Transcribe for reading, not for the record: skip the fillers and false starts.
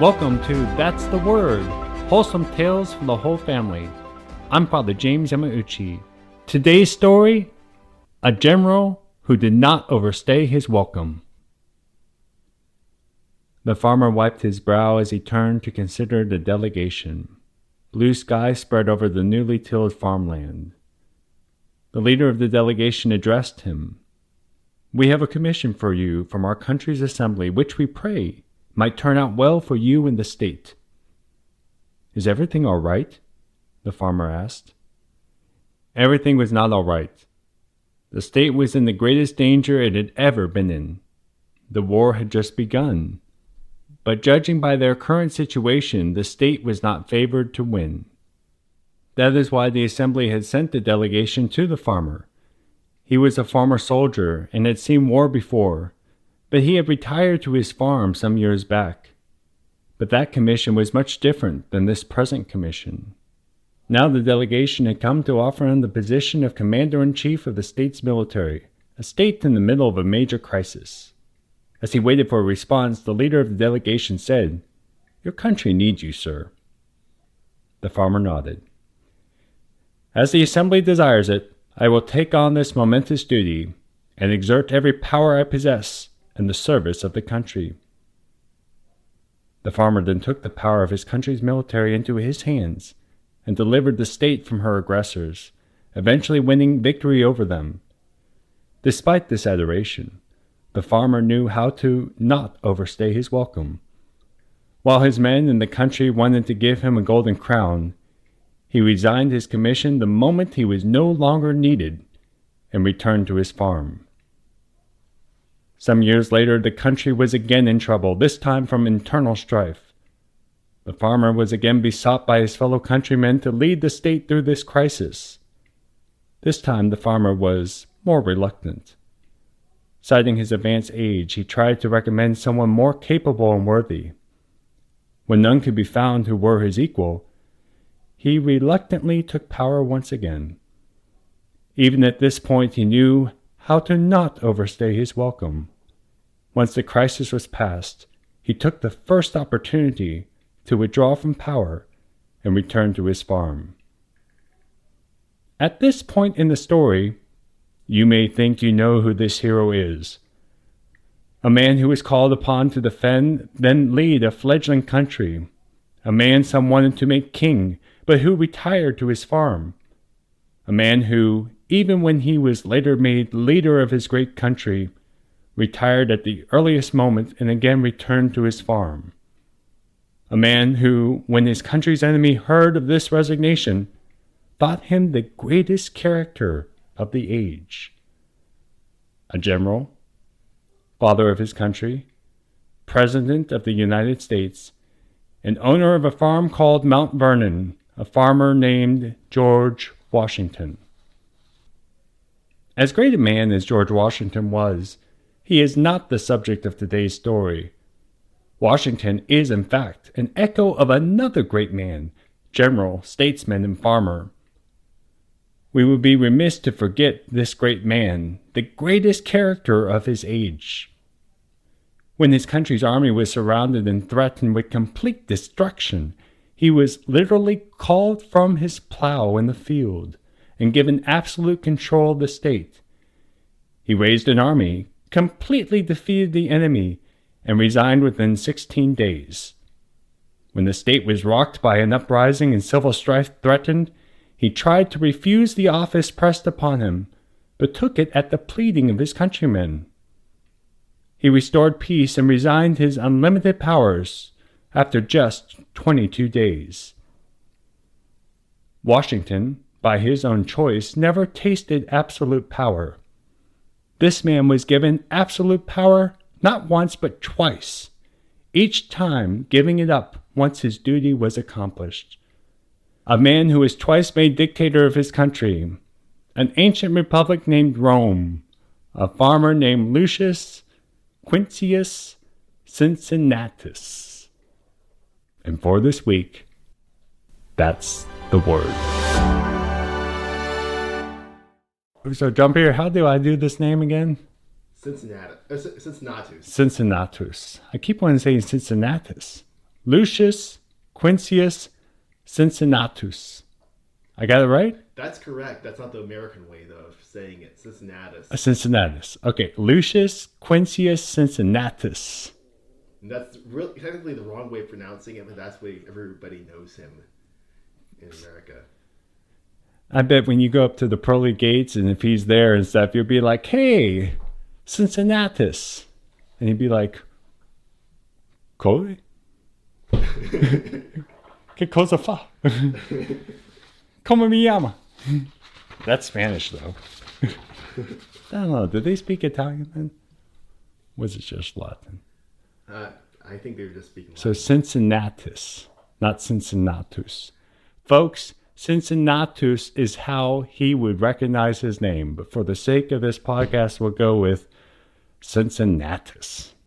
Welcome to That's the Word, wholesome tales for the whole family. I'm Father James Yamauchi. Today's story, a general who did not overstay his welcome. The farmer wiped his brow as he turned to consider the delegation. Blue sky spread over the newly tilled farmland. The leader of the delegation addressed him. "We have a commission for you from our country's assembly, which we pray might turn out well for you and the state." "Is everything all right?" the farmer asked. Everything was not all right. The state was in the greatest danger it had ever been in. The war had just begun. But judging by their current situation, the state was not favored to win. That is why the assembly had sent the delegation to the farmer. He was a former soldier and had seen war before, but he had retired to his farm some years back. But that commission was much different than this present commission. Now the delegation had come to offer him the position of commander-in-chief of the state's military, a state in the middle of a major crisis. As he waited for a response, the leader of the delegation said, "Your country needs you, sir." The farmer nodded. "As the assembly desires it, I will take on this momentous duty and exert every power I possess in the service of the country." The farmer then took the power of his country's military into his hands and delivered the state from her aggressors, eventually winning victory over them. Despite this adoration, the farmer knew how to not overstay his welcome. While his men in the country wanted to give him a golden crown, he resigned his commission the moment he was no longer needed and returned to his farm. Some years later, the country was again in trouble, this time from internal strife. The farmer was again besought by his fellow countrymen to lead the state through this crisis. This time the farmer was more reluctant. Citing his advanced age, he tried to recommend someone more capable and worthy. When none could be found who were his equal, he reluctantly took power once again. Even at this point, he knew how to not overstay his welcome. Once the crisis was past, he took the first opportunity to withdraw from power and return to his farm. At this point in the story, you may think you know who this hero is. A man who was called upon to defend, then lead a fledgling country. A man some wanted to make king, but who retired to his farm. A man who, even when he was later made leader of his great country, retired at the earliest moment and again returned to his farm. A man who, when his country's enemy heard of this resignation, thought him the greatest character of the age. A general, father of his country, president of the United States, and owner of a farm called Mount Vernon, a farmer named George Washington. As great a man as George Washington was, he is not the subject of today's story. Washington is, in fact, an echo of another great man, general, statesman, and farmer. We would be remiss to forget this great man, the greatest character of his age. When his country's army was surrounded and threatened with complete destruction, he was literally called from his plow in the field and given absolute control of the state. He raised an army, completely defeated the enemy, and resigned within 16 days. When the state was rocked by an uprising and civil strife threatened, he tried to refuse the office pressed upon him, but took it at the pleading of his countrymen. He restored peace and resigned his unlimited powers after just 22 days. Washington, by his own choice, never tasted absolute power. This man was given absolute power not once but twice, each time giving it up once his duty was accomplished. A man who was twice made dictator of his country, an ancient republic named Rome, a farmer named Lucius Quintius Cincinnatus. And for this week, that's the word. So, Jumper, how do I do this name again? Cincinnatus. Cincinnatus. I keep wanting to say Cincinnatus. Lucius Quintius Cincinnatus. I got it right? That's correct. That's not the American way, though, of saying it. Cincinnatus. Cincinnatus. Okay, Lucius Quintius Cincinnatus. And that's really technically the wrong way of pronouncing it, but that's the way everybody knows him in America. I bet when you go up to the pearly gates and if he's there and stuff, you'll be like, hey, Cincinnatus. And he'd be like, Koi? Que cosa fa? Como me llama? That's Spanish, though. I don't know. Did they speak Italian then? Was it just Latin? I think they were just speaking Latin. So Cincinnatus, not Cincinnatus. Folks, Cincinnatus is how he would recognize his name. But for the sake of this podcast, we'll go with Cincinnatus.